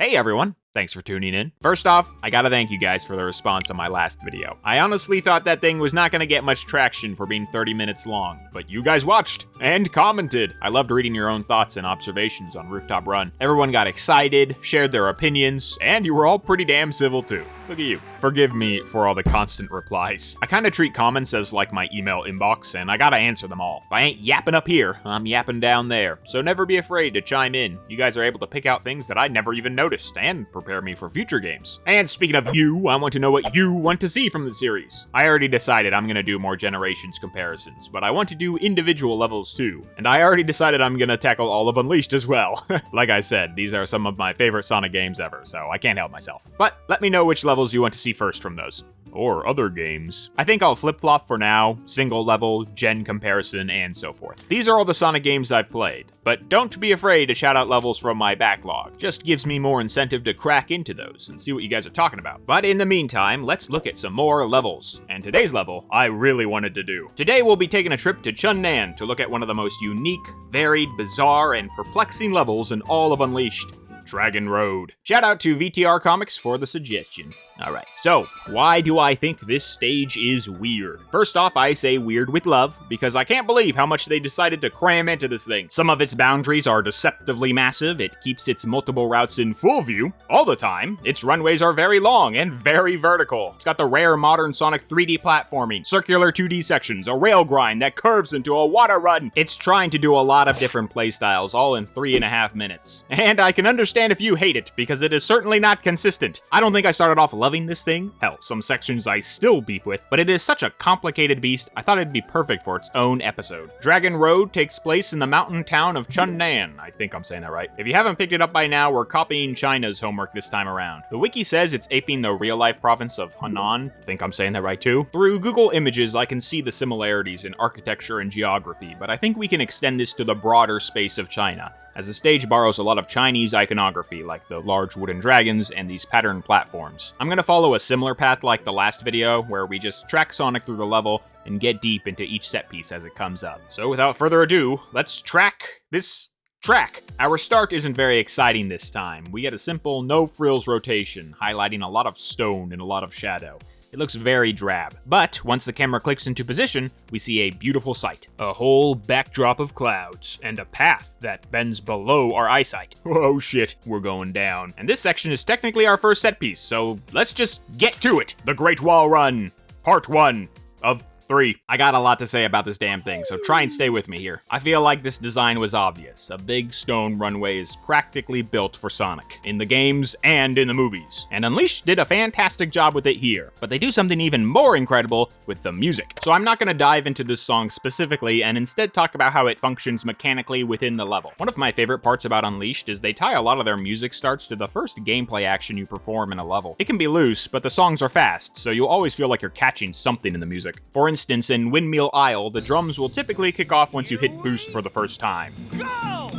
Hey everyone, thanks for tuning in. First off, I gotta thank you guys for the response on my last video. I honestly thought that thing was not gonna get much traction for being 30 minutes long, but you guys watched and commented. I loved reading your own thoughts and observations on Rooftop Run. Everyone got excited, shared their opinions, and you were all pretty damn civil too. Look at you. Forgive me for all the constant replies. I kinda treat comments as like my email inbox, and I gotta answer them all. If I ain't yapping up here, I'm yapping down there. So never be afraid to chime in. You guys are able to pick out things that I never even noticed, and prepare me for future games. And speaking of you, I want to know what you want to see from the series. I already decided I'm gonna do more Generations comparisons, but I want to do individual levels too. And I already decided I'm gonna tackle all of Unleashed as well. Like I said, these are some of my favorite Sonic games ever, so I can't help myself. But let me know which levels you want to see first from those. Or other games. I think I'll flip-flop for now, single level, gen comparison, and so forth. These are all the Sonic games I've played, but don't be afraid to shout out levels from my backlog. Just gives me more incentive to crack into those and see what you guys are talking about. But in the meantime, let's look at some more levels. And today's level, I really wanted to do. Today we'll be taking a trip to Chunnan to look at one of the most unique, varied, bizarre, and perplexing levels in all of Unleashed. Dragon Road. Shout out to VTR Comics for the suggestion. Alright, so, why do I think this stage is weird? First off, I say weird with love, because I can't believe how much they decided to cram into this thing. Some of its boundaries are deceptively massive, it keeps its multiple routes in full view all the time, its runways are very long and very vertical. It's got the rare modern Sonic 3D platforming, circular 2D sections, a rail grind that curves into a water run. It's trying to do a lot of different playstyles, all in 3.5 minutes. And I can understand if you hate it, because it is certainly not consistent. I don't think I started off loving this thing. Hell, some sections I still beef with, but it is such a complicated beast, I thought it'd be perfect for its own episode. Dragon Road takes place in the mountain town of Chunnan. I think I'm saying that right. If you haven't picked it up by now, we're copying China's homework this time around. The wiki says it's aping the real-life province of Hunan. I think I'm saying that right too. Through Google Images, I can see the similarities in architecture and geography, but I think we can extend this to the broader space of China, as the stage borrows a lot of Chinese iconography, like the large wooden dragons and these patterned platforms. I'm gonna follow a similar path like the last video, where we just track Sonic through the level and get deep into each set piece as it comes up. So without further ado, let's track this track. Our start isn't very exciting this time. We get a simple no-frills rotation, highlighting a lot of stone and a lot of shadow. It looks very drab, but once the camera clicks into position, we see a beautiful sight. A whole backdrop of clouds, and a path that bends below our eyesight. Oh shit, we're going down. And this section is technically our first set piece, so let's just get to it. The Great Wall Run, Part 1 of 3. I got a lot to say about this damn thing, so try and stay with me here. I feel like this design was obvious. A big stone runway is practically built for Sonic, in the games and in the movies. And Unleashed did a fantastic job with it here, but they do something even more incredible with the music. So I'm not gonna dive into this song specifically, and instead talk about how it functions mechanically within the level. One of my favorite parts about Unleashed is they tie a lot of their music starts to the first gameplay action you perform in a level. It can be loose, but the songs are fast, so you'll always feel like you're catching something in the music. For instance, in Windmill Isle, the drums will typically kick off once you hit boost for the first time. Go!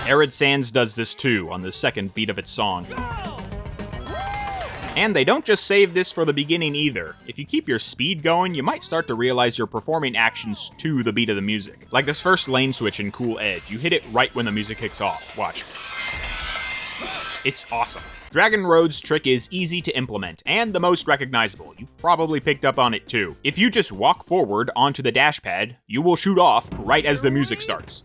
Arid Sands does this too, on the second beat of its song. And they don't just save this for the beginning either. If you keep your speed going, you might start to realize you're performing actions to the beat of the music. Like this first lane switch in Cool Edge, you hit it right when the music kicks off. Watch. It's awesome. Dragon Road's trick is easy to implement, and the most recognizable. You probably picked up on it too. If you just walk forward onto the dash pad, you will shoot off right as the music starts.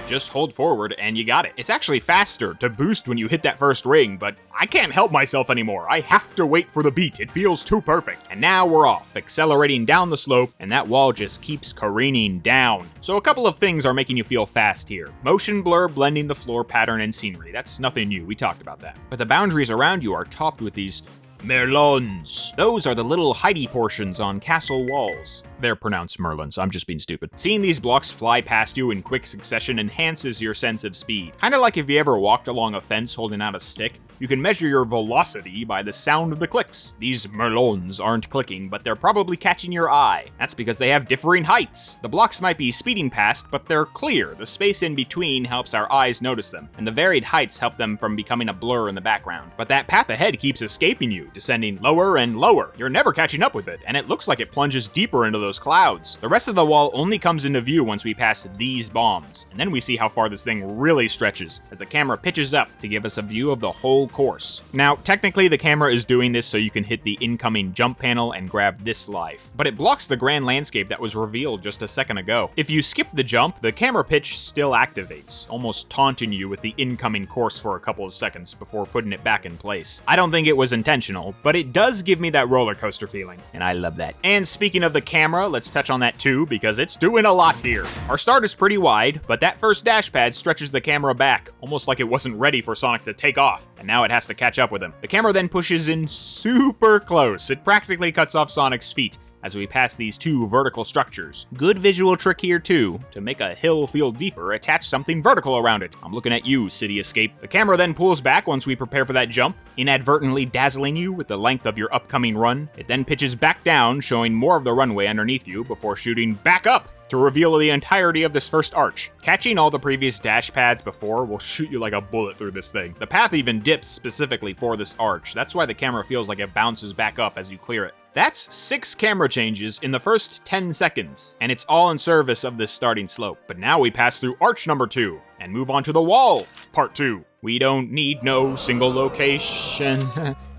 Just hold forward and you got it. It's actually faster to boost when you hit that first ring, but I can't help myself anymore. I have to wait for the beat. It feels too perfect. And now we're off, accelerating down the slope, and that wall just keeps careening down. So a couple of things are making you feel fast here. Motion blur blending the floor pattern and scenery. That's nothing new, we talked about that. But the boundaries around you are topped with these Merlons. Those are the little hidey portions on castle walls. They're pronounced Merlins, I'm just being stupid. Seeing these blocks fly past you in quick succession enhances your sense of speed. Kinda like if you ever walked along a fence holding out a stick, You can measure your velocity by the sound of the clicks. These merlons aren't clicking, but they're probably catching your eye. That's because they have differing heights. The blocks might be speeding past, but they're clear. The space in between helps our eyes notice them, and the varied heights help them from becoming a blur in the background. But that path ahead keeps escaping you, descending lower and lower. You're never catching up with it, and it looks like it plunges deeper into those clouds. The rest of the wall only comes into view once we pass these bombs, and then we see how far this thing really stretches as the camera pitches up to give us a view of the whole course. Now, technically the camera is doing this so you can hit the incoming jump panel and grab this life, but it blocks the grand landscape that was revealed just a second ago. If you skip the jump, the camera pitch still activates, almost taunting you with the incoming course for a couple of seconds before putting it back in place. I don't think it was intentional, but it does give me that roller coaster feeling, and I love that. And speaking of the camera, let's touch on that too, because it's doing a lot here. Our start is pretty wide, but that first dash pad stretches the camera back, almost like it wasn't ready for Sonic to take off, and now it has to catch up with him. The camera then pushes in super close. It practically cuts off Sonic's feet as we pass these two vertical structures. Good visual trick here too. To make a hill feel deeper, attach something vertical around it. I'm looking at you, City Escape. The camera then pulls back once we prepare for that jump, inadvertently dazzling you with the length of your upcoming run. It then pitches back down, showing more of the runway underneath you before shooting back up to reveal the entirety of this first arch. Catching all the previous dash pads before will shoot you like a bullet through this thing. The path even dips specifically for this arch. That's why the camera feels like it bounces back up as you clear it. That's 6 camera changes in the first 10 seconds, and it's all in service of this starting slope. But now we pass through arch number 2 and move on to the wall, part 2. We don't need no single location.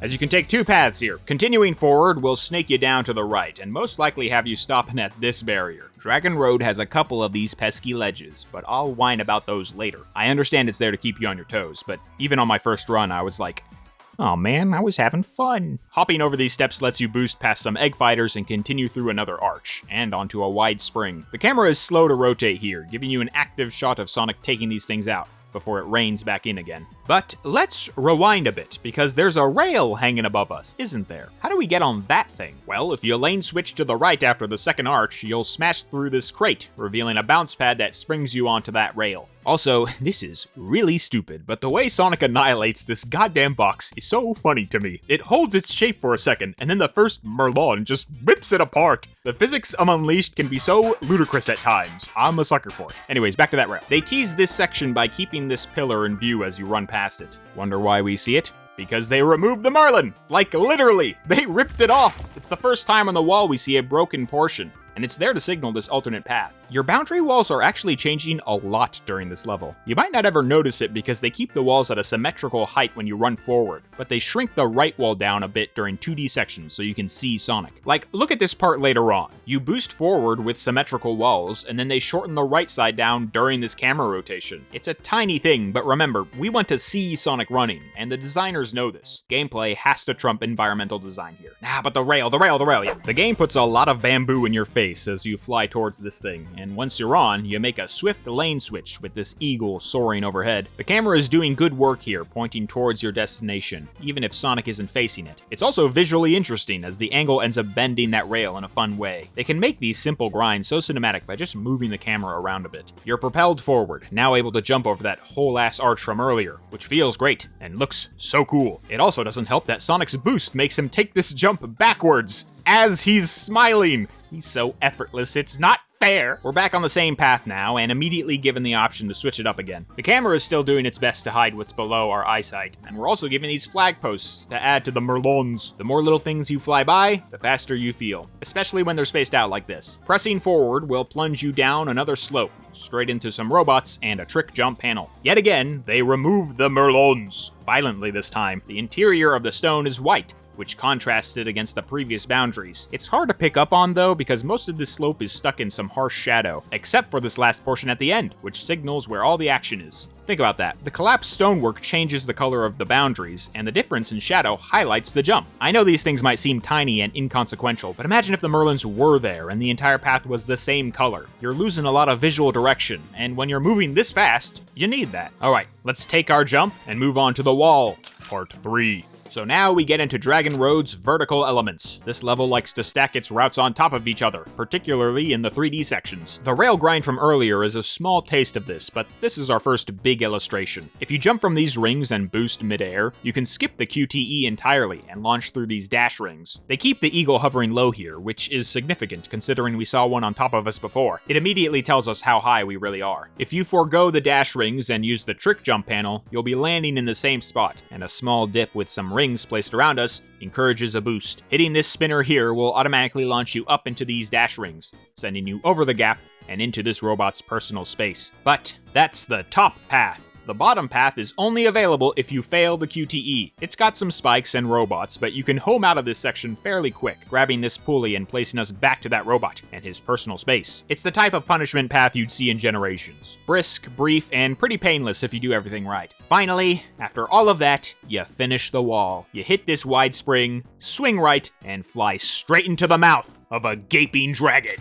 As you can take 2 paths here. Continuing forward will snake you down to the right, and most likely have you stopping at this barrier. Dragon Road has a couple of these pesky ledges, but I'll whine about those later. I understand it's there to keep you on your toes, but even on my first run, I was like, oh man, I was having fun. Hopping over these steps lets you boost past some egg fighters and continue through another arch, and onto a wide spring. The camera is slow to rotate here, giving you an active shot of Sonic taking these things out before it reins back in again. But let's rewind a bit, because there's a rail hanging above us, isn't there? How do we get on that thing? Well, if you lane switch to the right after the second arch, you'll smash through this crate, revealing a bounce pad that springs you onto that rail. Also, this is really stupid, but the way Sonic annihilates this goddamn box is so funny to me. It holds its shape for a second, and then the first Merlon just rips it apart. The physics of Unleashed can be so ludicrous at times. I'm a sucker for it. Anyways, back to that rail. They tease this section by keeping this pillar in view as you run past it. Wonder why we see it? Because they removed the Merlon! Like, literally! They ripped it off! It's the first time on the wall we see a broken portion, and it's there to signal this alternate path. Your boundary walls are actually changing a lot during this level. You might not ever notice it because they keep the walls at a symmetrical height when you run forward, but they shrink the right wall down a bit during 2D sections so you can see Sonic. Like, look at this part later on. You boost forward with symmetrical walls, and then they shorten the right side down during this camera rotation. It's a tiny thing, but remember, we want to see Sonic running, and the designers know this. Gameplay has to trump environmental design here. But the rail, yeah. The game puts a lot of bamboo in your face as you fly towards this thing, and once you're on, you make a swift lane switch with this eagle soaring overhead. The camera is doing good work here, pointing towards your destination, even if Sonic isn't facing it. It's also visually interesting as the angle ends up bending that rail in a fun way. They can make these simple grinds so cinematic by just moving the camera around a bit. You're propelled forward, now able to jump over that whole ass arch from earlier, which feels great and looks so cool. It also doesn't help that Sonic's boost makes him take this jump backwards as he's smiling. He's so effortless, it's not fair. We're back on the same path now, and immediately given the option to switch it up again. The camera is still doing its best to hide what's below our eyesight, and we're also giving these flag posts to add to the Merlons. The more little things you fly by, the faster you feel, especially when they're spaced out like this. Pressing forward will plunge you down another slope, straight into some robots and a trick jump panel. Yet again, they remove the Merlons. Violently this time. The interior of the stone is white, which contrasts it against the previous boundaries. It's hard to pick up on though, because most of this slope is stuck in some harsh shadow, except for this last portion at the end, which signals where all the action is. Think about that. The collapsed stonework changes the color of the boundaries, and the difference in shadow highlights the jump. I know these things might seem tiny and inconsequential, but imagine if the Merlons were there and the entire path was the same color. You're losing a lot of visual direction, and when you're moving this fast, you need that. Alright, let's take our jump and move on to the wall, part 3. So now we get into Dragon Road's vertical elements. This level likes to stack its routes on top of each other, particularly in the 3D sections. The rail grind from earlier is a small taste of this, but this is our first big illustration. If you jump from these rings and boost midair, you can skip the QTE entirely and launch through these dash rings. They keep the eagle hovering low here, which is significant considering we saw one on top of us before. It immediately tells us how high we really are. If you forego the dash rings and use the trick jump panel, you'll be landing in the same spot, and a small dip with some rings placed around us encourages a boost. Hitting this spinner here will automatically launch you up into these dash rings, sending you over the gap and into this robot's personal space. But that's the top path. The bottom path is only available if you fail the QTE. It's got some spikes and robots, but you can home out of this section fairly quick, grabbing this pulley and placing us back to that robot and his personal space. It's the type of punishment path you'd see in Generations. Brisk, brief, and pretty painless if you do everything right. Finally, after all of that, you finish the wall. You hit this wide spring, swing right, and fly straight into the mouth of a gaping dragon.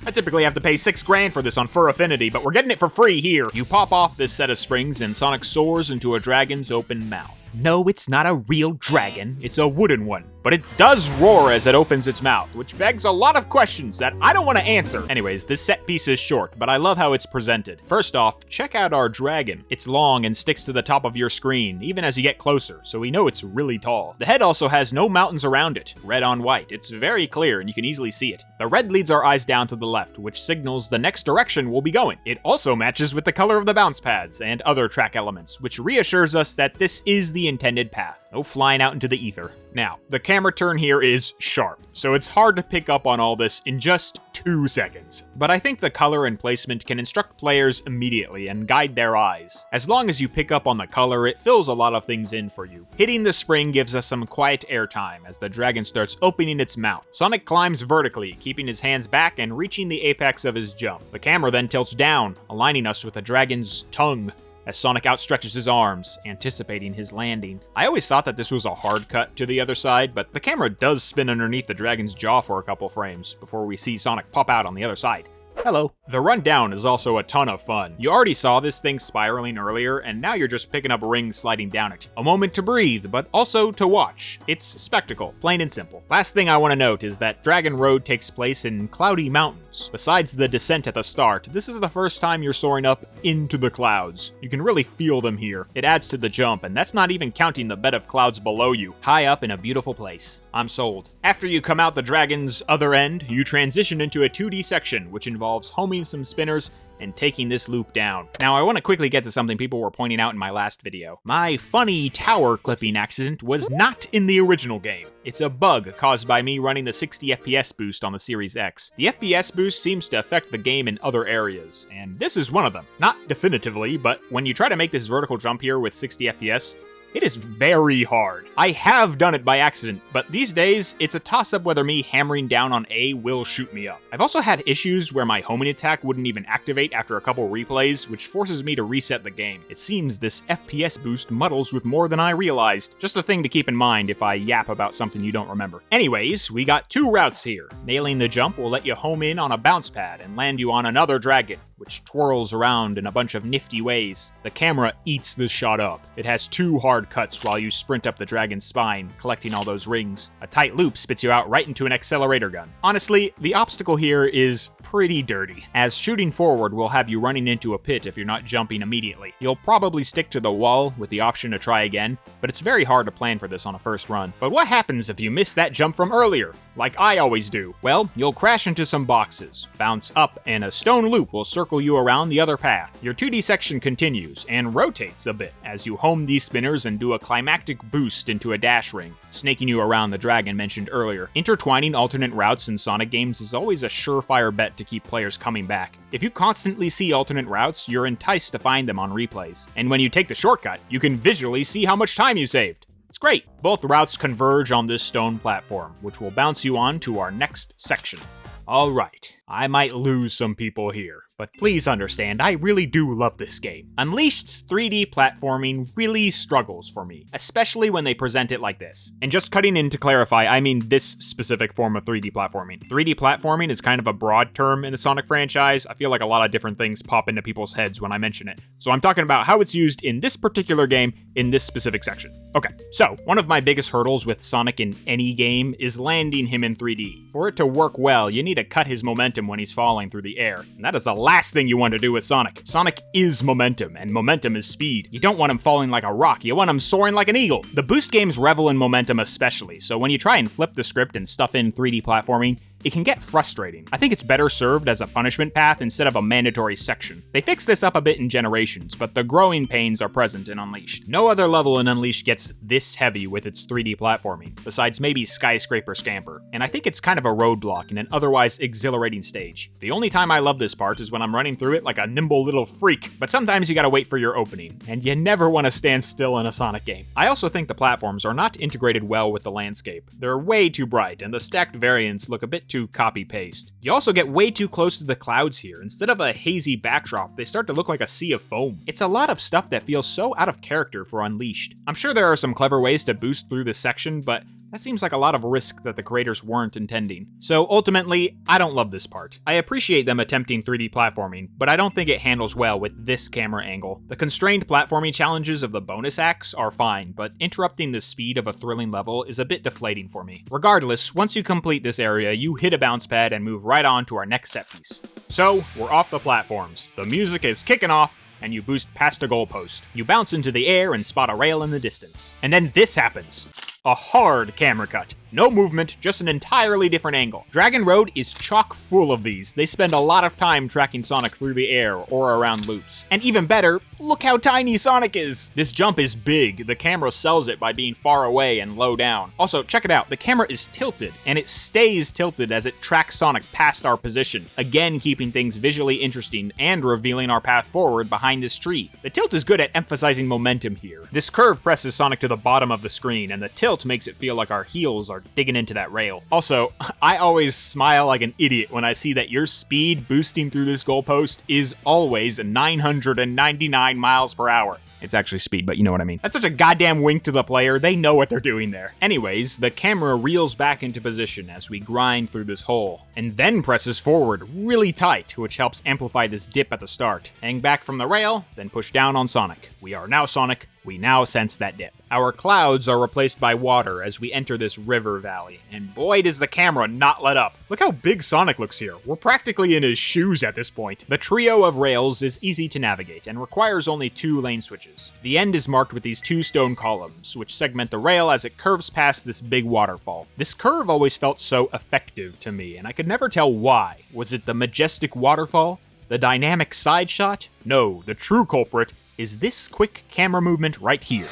I typically have to pay $6 grand for this on Fur Affinity, but we're getting it for free here. You pop off this set of springs and Sonic soars into a dragon's open mouth. No, it's not a real dragon, it's a wooden one. But it does roar as it opens its mouth, which begs a lot of questions that I don't want to answer. Anyways, this set piece is short, but I love how it's presented. First off, check out our dragon. It's long and sticks to the top of your screen, even as you get closer, so we know it's really tall. The head also has no mountains around it, red on white. It's very clear and you can easily see it. The red leads our eyes down to the left, which signals the next direction we'll be going. It also matches with the color of the bounce pads and other track elements, which reassures us that this is the intended path. No flying out into the ether. Now, the camera turn here is sharp, so it's hard to pick up on all this in just 2 seconds. But I think the color and placement can instruct players immediately and guide their eyes. As long as you pick up on the color, it fills a lot of things in for you. Hitting the spring gives us some quiet airtime as the dragon starts opening its mouth. Sonic climbs vertically, keeping his hands back and reaching the apex of his jump. The camera then tilts down, aligning us with the dragon's tongue, as Sonic outstretches his arms, anticipating his landing. I always thought that this was a hard cut to the other side, but the camera does spin underneath the dragon's jaw for a couple frames before we see Sonic pop out on the other side. Hello. The rundown is also a ton of fun. You already saw this thing spiraling earlier, and now you're just picking up rings sliding down it. A moment to breathe, but also to watch. It's spectacle, plain and simple. Last thing I want to note is that Dragon Road takes place in cloudy mountains. Besides the descent at the start, this is the first time you're soaring up into the clouds. You can really feel them here. It adds to the jump, and that's not even counting the bed of clouds below you, high up in a beautiful place. I'm sold. After you come out the dragon's other end, you transition into a 2D section, which involves homing some spinners and taking this loop down. Now, I want to quickly get to something people were pointing out in my last video. My funny tower clipping accident was not in the original game. It's a bug caused by me running the 60 FPS boost on the Series X. The FPS boost seems to affect the game in other areas, and this is one of them. Not definitively, but when you try to make this vertical jump here with 60 FPS, it is very hard. I have done it by accident, but these days, it's a toss-up whether me hammering down on A will shoot me up. I've also had issues where my homing attack wouldn't even activate after a couple replays, which forces me to reset the game. It seems this FPS boost muddles with more than I realized. Just a thing to keep in mind if I yap about something you don't remember. Anyways, we got 2 routes here. Nailing the jump will let you home in on a bounce pad and land you on another dragon, which twirls around in a bunch of nifty ways. The camera eats this shot up. It has 2 hard cuts while you sprint up the dragon's spine, collecting all those rings. A tight loop spits you out right into an accelerator gun. Honestly, the obstacle here is pretty dirty, as shooting forward will have you running into a pit if you're not jumping immediately. You'll probably stick to the wall with the option to try again, but it's very hard to plan for this on a first run. But what happens if you miss that jump from earlier, like I always do? Well, you'll crash into some boxes, bounce up, and a stone loop will circle you around the other path. Your 2D section continues and rotates a bit as you home these spinners and do a climactic boost into a dash ring, snaking you around the dragon mentioned earlier. Intertwining alternate routes in Sonic games is always a surefire bet to keep players coming back. If you constantly see alternate routes, you're enticed to find them on replays. And when you take the shortcut, you can visually see how much time you saved. It's great. Both routes converge on this stone platform, which will bounce you on to our next section. Alright, I might lose some people here. but please understand, I really do love this game. Unleashed's 3D platforming really struggles for me, especially when they present it like this. And just cutting in to clarify, I mean this specific form of 3D platforming. 3D platforming is kind of a broad term in the Sonic franchise. I feel like a lot of different things pop into people's heads when I mention it. So I'm talking about how it's used in this particular game in this specific section. Okay, so one of my biggest hurdles with Sonic in any game is landing him in 3D. For it to work well, you need to cut his momentum when he's falling through the air, and that is the last thing you want to do with Sonic. Sonic is momentum, and momentum is speed. You don't want him falling like a rock, you want him soaring like an eagle. The boost games revel in momentum especially, so when you try and flip the script and stuff in 3D platforming, it can get frustrating. I think it's better served as a punishment path instead of a mandatory section. They fixed this up a bit in Generations, but the growing pains are present in Unleashed. No other level in Unleashed gets this heavy with its 3D platforming, besides maybe Skyscraper Scamper, and I think it's kind of a roadblock in an otherwise exhilarating stage. The only time I love this part is when I'm running through it like a nimble little freak, but sometimes you gotta wait for your opening, and you never want to stand still in a Sonic game. I also think the platforms are not integrated well with the landscape. They're way too bright, and the stacked variants look a bit too copy-paste. You also get way too close to the clouds here. Instead of a hazy backdrop, they start to look like a sea of foam. It's a lot of stuff that feels so out of character for Unleashed. I'm sure there are some clever ways to boost through this section, but that seems like a lot of risk that the creators weren't intending. So ultimately, I don't love this part. I appreciate them attempting 3D platforming, but I don't think it handles well with this camera angle. The constrained platforming challenges of the bonus acts are fine, but interrupting the speed of a thrilling level is a bit deflating for me. Regardless, once you complete this area, you hit a bounce pad and move right on to our next set piece. So, we're off the platforms. The music is kicking off, and you boost past a goalpost. You bounce into the air and spot a rail in the distance. And then this happens. A hard camera cut. No movement, just an entirely different angle. Dragon Road is chock full of these. They spend a lot of time tracking Sonic through the air or around loops. And even better, look how tiny Sonic is! This jump is big. The camera sells it by being far away and low down. Also, check it out. The camera is tilted, and it stays tilted as it tracks Sonic past our position, again keeping things visually interesting and revealing our path forward behind this tree. The tilt is good at emphasizing momentum here. This curve presses Sonic to the bottom of the screen, and the tilt makes it feel like our heels are digging into that rail. Also, I always smile like an idiot when I see that your speed boosting through this goalpost is always 999 miles per hour. It's actually speed, but you know what I mean. That's such a goddamn wink to the player. They know what they're doing there. Anyways, the camera reels back into position as we grind through this hole, and then presses forward really tight, which helps amplify this dip at the start. Hang back from the rail, then push down on Sonic. We are now Sonic. We now sense that dip. Our clouds are replaced by water as we enter this river valley, and boy does the camera not let up. Look how big Sonic looks here. We're practically in his shoes at this point. The trio of rails is easy to navigate and requires only 2 lane switches. The end is marked with these 2 stone columns, which segment the rail as it curves past this big waterfall. This curve always felt so effective to me, and I could never tell why. Was it the majestic waterfall? The dynamic side shot? No, the true culprit is this quick camera movement right here.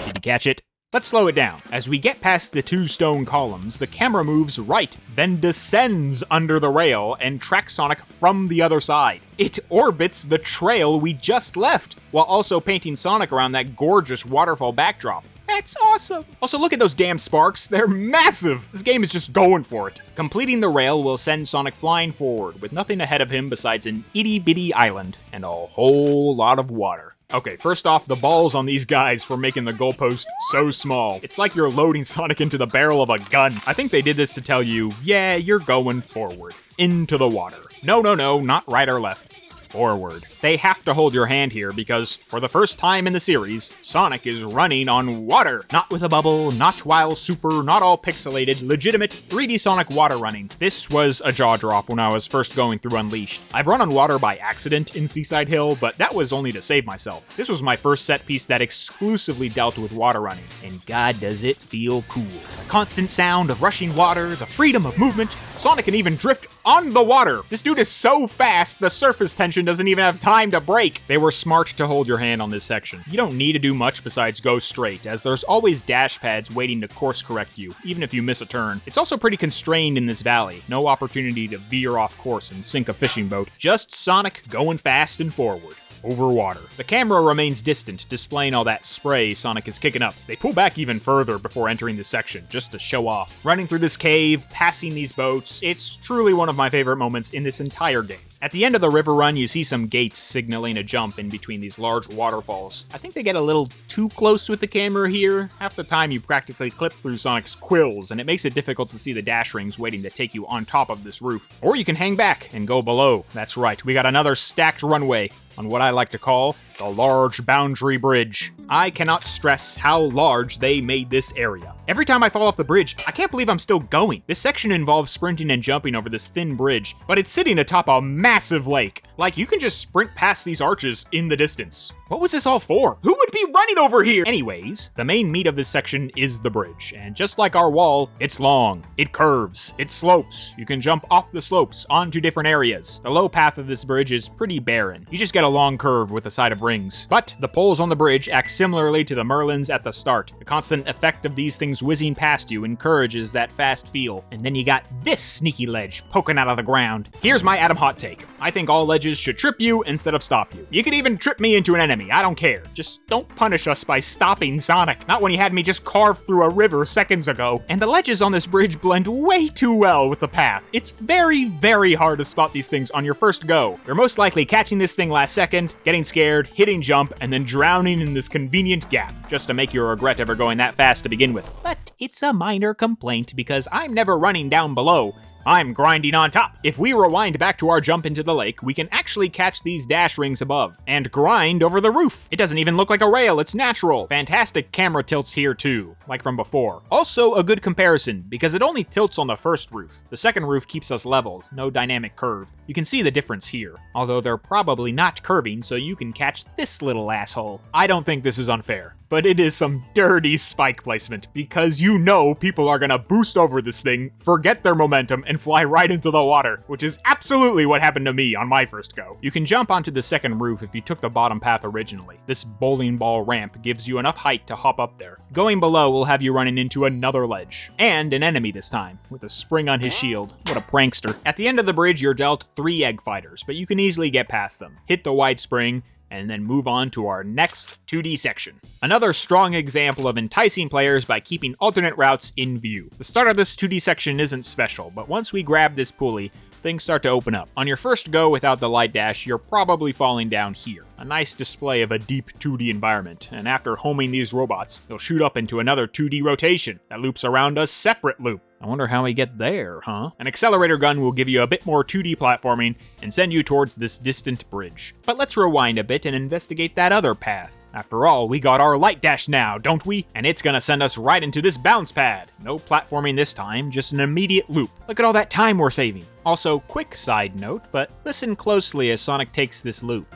Did you catch it? Let's slow it down. As we get past the 2 stone columns, the camera moves right, then descends under the rail and tracks Sonic from the other side. It orbits the trail we just left, while also painting Sonic around that gorgeous waterfall backdrop. That's awesome! Also, look at those damn sparks. They're massive! This game is just going for it. Completing the rail will send Sonic flying forward, with nothing ahead of him besides an itty-bitty island and a whole lot of water. Okay, first off, the balls on these guys for making the goalpost so small. It's like you're loading Sonic into the barrel of a gun. I think they did this to tell you, yeah, you're going forward. Into the water. No, not right or left. Forward. They have to hold your hand here because, for the first time in the series, Sonic is running on water. Not with a bubble, not while super, not all pixelated, legitimate 3D Sonic water running. This was a jaw drop when I was first going through Unleashed. I've run on water by accident in Seaside Hill, but that was only to save myself. This was my first set piece that exclusively dealt with water running, and god does it feel cool. The constant sound of rushing water, the freedom of movement, Sonic can even drift on the water. This dude is so fast, the surface tension doesn't even have time to break. They were smart to hold your hand on this section. You don't need to do much besides go straight, as there's always dash pads waiting to course correct you, even if you miss a turn. It's also pretty constrained in this valley. No opportunity to veer off course and sink a fishing boat. Just Sonic going fast and forward. over water. The camera remains distant, displaying all that spray Sonic is kicking up. They pull back even further before entering this section, just to show off. Running through this cave, passing these boats, it's truly one of my favorite moments in this entire game. At the end of the river run, you see some gates signaling a jump in between these large waterfalls. I think they get a little too close with the camera here. Half the time you practically clip through Sonic's quills, and it makes it difficult to see the dash rings waiting to take you on top of this roof. Or you can hang back and go below. That's right, we got another stacked runway on what I like to call the large boundary bridge. I cannot stress how large they made this area. Every time I fall off the bridge, I can't believe I'm still going. This section involves sprinting and jumping over this thin bridge, but it's sitting atop a massive lake. Like, you can just sprint past these arches in the distance. What was this all for? Who would be running over here? Anyways, the main meat of this section is the bridge, and just like our wall, it's long, it curves, it slopes. You can jump off the slopes onto different areas. The low path of this bridge is pretty barren. You just get a long curve with a side of rings. But the poles on the bridge act similarly to the Merlins at the start. The constant effect of these things whizzing past you encourages that fast feel. And then you got this sneaky ledge poking out of the ground. Here's my Adam hot take. I think all ledges should trip you instead of stop you. You could even trip me into an enemy, I don't care. Just don't punish us by stopping Sonic. Not when you had me just carve through a river seconds ago. And the ledges on this bridge blend way too well with the path. It's very, very hard to spot these things on your first go. You're most likely catching this thing last second, getting scared, hitting jump, and then drowning in this convenient gap, just to make you regret ever going that fast to begin with. But it's a minor complaint because I'm never running down below. I'm grinding on top. If we rewind back to our jump into the lake, we can actually catch these dash rings above and grind over the roof. It doesn't even look like a rail, it's natural. Fantastic camera tilts here too, like from before. Also a good comparison, because it only tilts on the first roof. The second roof keeps us leveled, no dynamic curve. You can see the difference here, although they're probably not curving, so you can catch this little asshole. I don't think this is unfair, but it is some dirty spike placement, because you know people are gonna boost over this thing, forget their momentum, and fly right into the water, which is absolutely what happened to me on my first go. You can jump onto the second roof if you took the bottom path originally. This bowling ball ramp gives you enough height to hop up there. Going below will have you running into another ledge, and an enemy this time, with a spring on his shield. What a prankster. At the end of the bridge, you're dealt 3 egg fighters, but you can easily get past them. Hit the wide spring, and then move on to our next 2D section. Another strong example of enticing players by keeping alternate routes in view. The start of this 2D section isn't special, but once we grab this pulley, things start to open up. On your first go without the light dash, you're probably falling down here. A nice display of a deep 2D environment, and after homing these robots, you'll shoot up into another 2D rotation that loops around a separate loop. I wonder how we get there, huh? An accelerator gun will give you a bit more 2D platforming and send you towards this distant bridge. But let's rewind a bit and investigate that other path. After all, we got our light dash now, don't we? And it's gonna send us right into this bounce pad. No platforming this time, just an immediate loop. Look at all that time we're saving. Also, quick side note, but listen closely as Sonic takes this loop.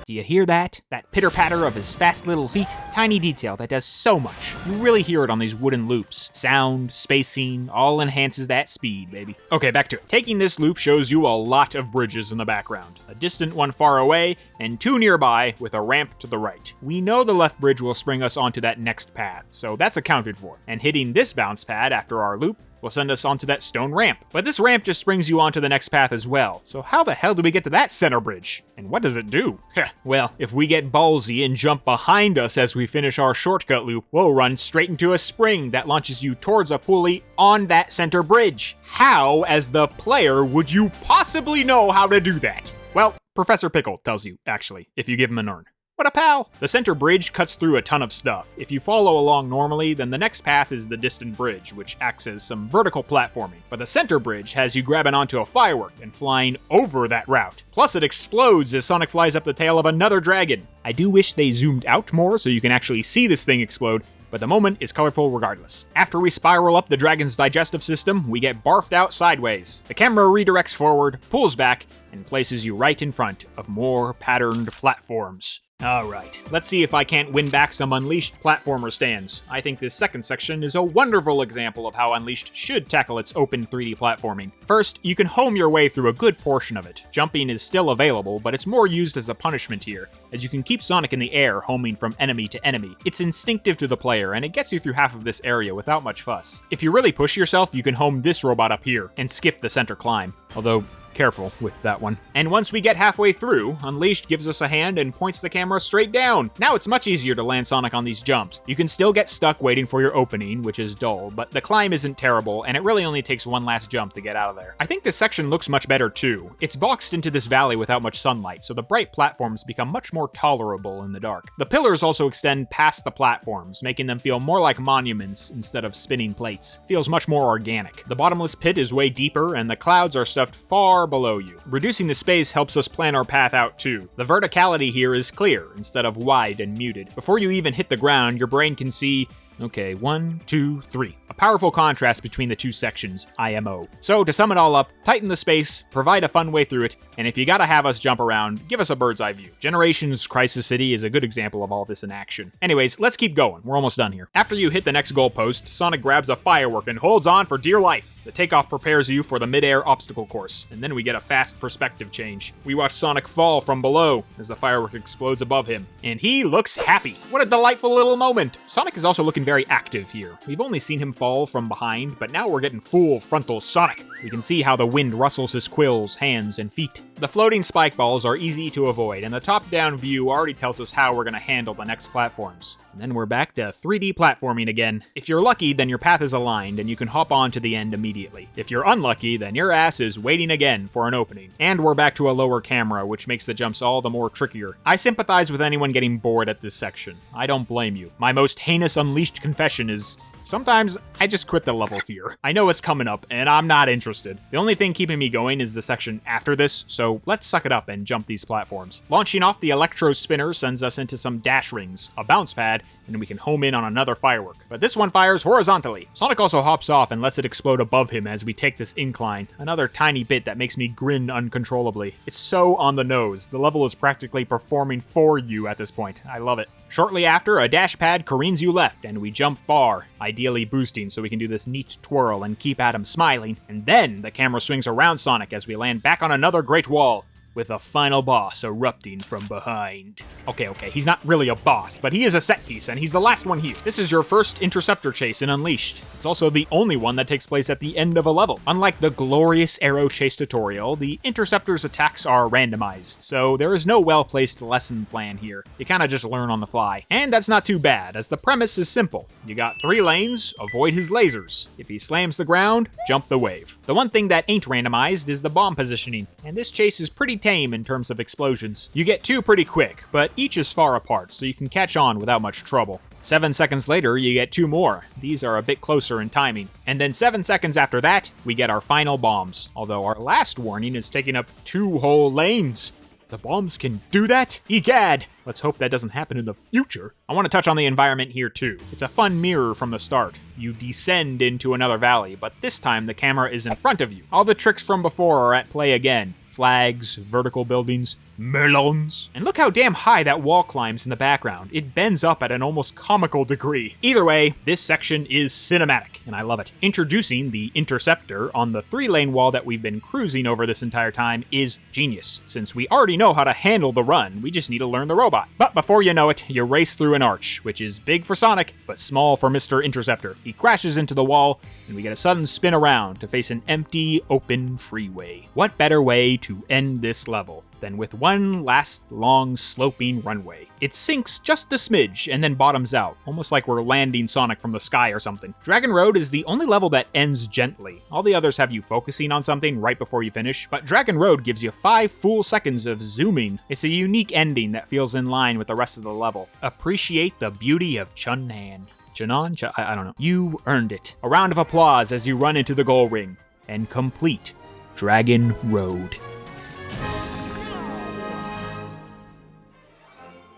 Do you hear that? That pitter-patter of his fast little feet? Tiny detail that does so much. You really hear it on these wooden loops. Sound, spacing, all enhances that speed, baby. Okay, back to it. Taking this loop shows you a lot of bridges in the background. A distant one far away, and 2 nearby with a ramp to the right. We know the left bridge will spring us onto that next path, so that's accounted for. And hitting this bounce pad after our loop will send us onto that stone ramp. But this ramp just springs you onto the next path as well. So how the hell do we get to that center bridge? And what does it do? Well, if we get ballsy and jump behind us as we finish our shortcut loop, we'll run straight into a spring that launches you towards a pulley on that center bridge. How, as the player, would you possibly know how to do that? Well, Professor Pickle tells you, actually, if you give him an urn. What a pal! The center bridge cuts through a ton of stuff. If you follow along normally, then the next path is the distant bridge, which acts as some vertical platforming. But the center bridge has you grabbing onto a firework and flying over that route. Plus it explodes as Sonic flies up the tail of another dragon. I do wish they zoomed out more so you can actually see this thing explode, but the moment is colorful regardless. After we spiral up the dragon's digestive system, we get barfed out sideways. The camera redirects forward, pulls back, and places you right in front of more patterned platforms. Alright, let's see if I can't win back some Unleashed platformer stands. I think this second section is a wonderful example of how Unleashed should tackle its open 3D platforming. First, you can home your way through a good portion of it. Jumping is still available, but it's more used as a punishment here, as you can keep Sonic in the air homing from enemy to enemy. It's instinctive to the player, and it gets you through half of this area without much fuss. If you really push yourself, you can home this robot up here, and skip the center climb. Although, careful with that one. And once we get halfway through, Unleashed gives us a hand and points the camera straight down. Now it's much easier to land Sonic on these jumps. You can still get stuck waiting for your opening, which is dull, but the climb isn't terrible, and it really only takes one last jump to get out of there. I think this section looks much better too. It's boxed into this valley without much sunlight, so the bright platforms become much more tolerable in the dark. The pillars also extend past the platforms, making them feel more like monuments instead of spinning plates. Feels much more organic. The bottomless pit is way deeper, and the clouds are stuffed far below you. Reducing the space helps us plan our path out too. The verticality here is clear instead of wide and muted. Before you even hit the ground, your brain can see, okay, 1, 2, 3. A powerful contrast between the two sections, IMO. So to sum it all up, tighten the space, provide a fun way through it, and if you gotta have us jump around, give us a bird's eye view. Generations Crisis City is a good example of all this in action. Anyways, let's keep going. We're almost done here. After you hit the next goalpost, Sonic grabs a firework and holds on for dear life. The takeoff prepares you for the mid-air obstacle course, and then we get a fast perspective change. We watch Sonic fall from below as the firework explodes above him, and he looks happy. What a delightful little moment. Sonic is also looking very active here. We've only seen him fall from behind, but now we're getting full frontal Sonic. We can see how the wind rustles his quills, hands, and feet. The floating spike balls are easy to avoid, and the top-down view already tells us how we're going to handle the next platforms. And then we're back to 3D platforming again. If you're lucky, then your path is aligned, and you can hop on to the end immediately. If you're unlucky, then your ass is waiting again for an opening. And we're back to a lower camera, which makes the jumps all the more trickier. I sympathize with anyone getting bored at this section. I don't blame you. My most heinous Unleashed confession is, sometimes I just quit the level here. I know it's coming up, and I'm not interested. The only thing keeping me going is the section after this, so let's suck it up and jump these platforms. Launching off the Electro Spinner sends us into some dash rings, a bounce pad, and we can home in on another firework. But this one fires horizontally. Sonic also hops off and lets it explode above him as we take this incline, another tiny bit that makes me grin uncontrollably. It's so on the nose. The level is practically performing for you at this point. I love it. Shortly after, a dash pad careens you left, and we jump far, ideally boosting so we can do this neat twirl and keep Adam smiling. And then the camera swings around Sonic as we land back on another great wall, with a final boss erupting from behind. Okay, he's not really a boss, but he is a set piece, and he's the last one here. This is your first Interceptor chase in Unleashed. It's also the only one that takes place at the end of a level. Unlike the glorious Arrow chase tutorial, the Interceptor's attacks are randomized, so there is no well-placed lesson plan here. You kinda just learn on the fly. And that's not too bad, as the premise is simple. You got 3 lanes, avoid his lasers. If he slams the ground, jump the wave. The one thing that ain't randomized is the bomb positioning, and this chase is pretty tame in terms of explosions. You get 2 pretty quick, but each is far apart, so you can catch on without much trouble. 7 seconds later, you get 2 more. These are a bit closer in timing. And then 7 seconds after that, we get our final bombs, although our last warning is taking up 2 whole lanes. The bombs can do that? Egad! Let's hope that doesn't happen in the future. I want to touch on the environment here too. It's a fun mirror from the start. You descend into another valley, but this time the camera is in front of you. All the tricks from before are at play again. Flags, vertical buildings, melons. And look how damn high that wall climbs in the background. It bends up at an almost comical degree. Either way, this section is cinematic, and I love it. Introducing the Interceptor on the 3-lane wall that we've been cruising over this entire time is genius. Since we already know how to handle the run, we just need to learn the robot. But before you know it, you race through an arch, which is big for Sonic, but small for Mr. Interceptor. He crashes into the wall, and we get a sudden spin around to face an empty, open freeway. What better way to end this level than with one last long sloping runway? It sinks just a smidge and then bottoms out, almost like we're landing Sonic from the sky or something. Dragon Road is the only level that ends gently. All the others have you focusing on something right before you finish, but Dragon Road gives you 5 full seconds of zooming. It's a unique ending that feels in line with the rest of the level. Appreciate the beauty of Chun-Nan. I don't know. You earned it. A round of applause as you run into the goal ring and complete Dragon Road.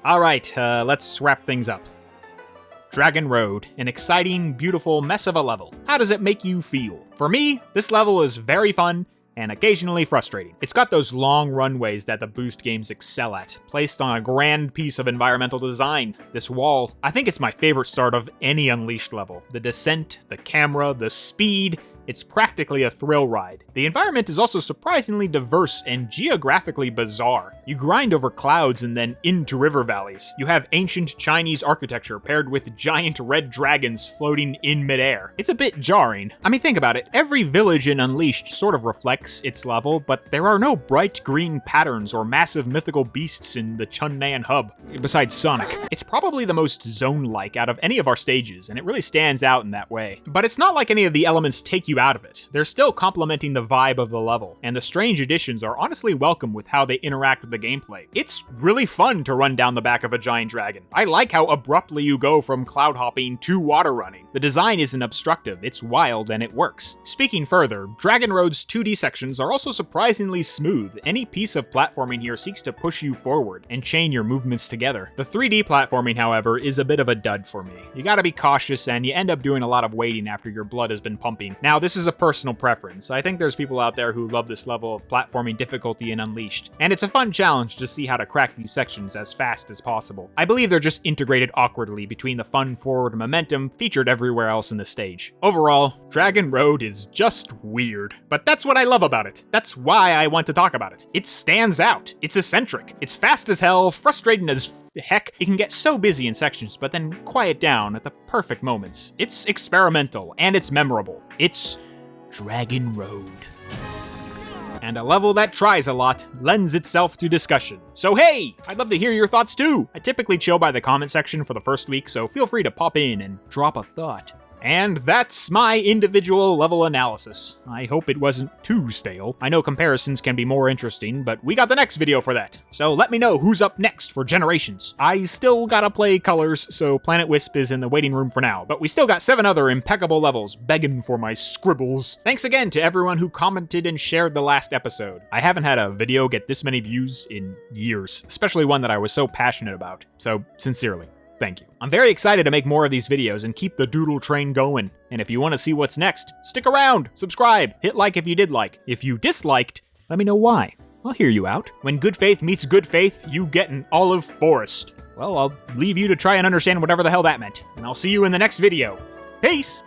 Alright, let's wrap things up. Dragon Road, an exciting, beautiful mess of a level. How does it make you feel? For me, this level is very fun and occasionally frustrating. It's got those long runways that the Boost games excel at, placed on a grand piece of environmental design. This wall, I think it's my favorite start of any Unleashed level. The descent, the camera, the speed, It's practically a thrill ride. The environment is also surprisingly diverse and geographically bizarre. You grind over clouds and then into river valleys. You have ancient Chinese architecture paired with giant red dragons floating in midair. It's a bit jarring. I mean, think about it. Every village in Unleashed sort of reflects its level, but there are no bright green patterns or massive mythical beasts in the Chunnan hub, besides Sonic. It's probably the most zone-like out of any of our stages, and it really stands out in that way. But it's not like any of the elements take you out of it. They're still complementing the vibe of the level, and the strange additions are honestly welcome with how they interact with the gameplay. It's really fun to run down the back of a giant dragon. I like how abruptly you go from cloud hopping to water running. The design isn't obstructive, it's wild and it works. Speaking further, Dragon Road's 2D sections are also surprisingly smooth. Any piece of platforming here seeks to push you forward and chain your movements together. The 3D platforming, however, is a bit of a dud for me. You gotta be cautious and you end up doing a lot of waiting after your blood has been pumping. Now, this is a personal preference. I think there's people out there who love this level of platforming difficulty in Unleashed, and it's a fun challenge to see how to crack these sections as fast as possible. I believe they're just integrated awkwardly between the fun forward momentum featured everywhere else in the stage. Overall, Dragon Road is just weird, but that's what I love about it. That's why I want to talk about it. It stands out. It's eccentric. It's fast as hell, frustrating as heck. It can get so busy in sections, but then quiet down at the perfect moments. It's experimental, and it's memorable. It's Dragon Road. And a level that tries a lot lends itself to discussion. So hey, I'd love to hear your thoughts too. I typically chill by the comment section for the first week, so feel free to pop in and drop a thought. And that's my individual level analysis. I hope it wasn't too stale. I know comparisons can be more interesting, but we got the next video for that. So let me know who's up next for Generations. I still gotta play Colors, so Planet Wisp is in the waiting room for now, but we still got 7 other impeccable levels begging for my scribbles. Thanks again to everyone who commented and shared the last episode. I haven't had a video get this many views in years, especially one that I was so passionate about. So, sincerely. Thank you. I'm very excited to make more of these videos and keep the doodle train going. And if you want to see what's next, stick around, subscribe, hit like if you did like. If you disliked, let me know why. I'll hear you out. When good faith meets good faith, you get an olive forest. Well, I'll leave you to try and understand whatever the hell that meant. And I'll see you in the next video. Peace!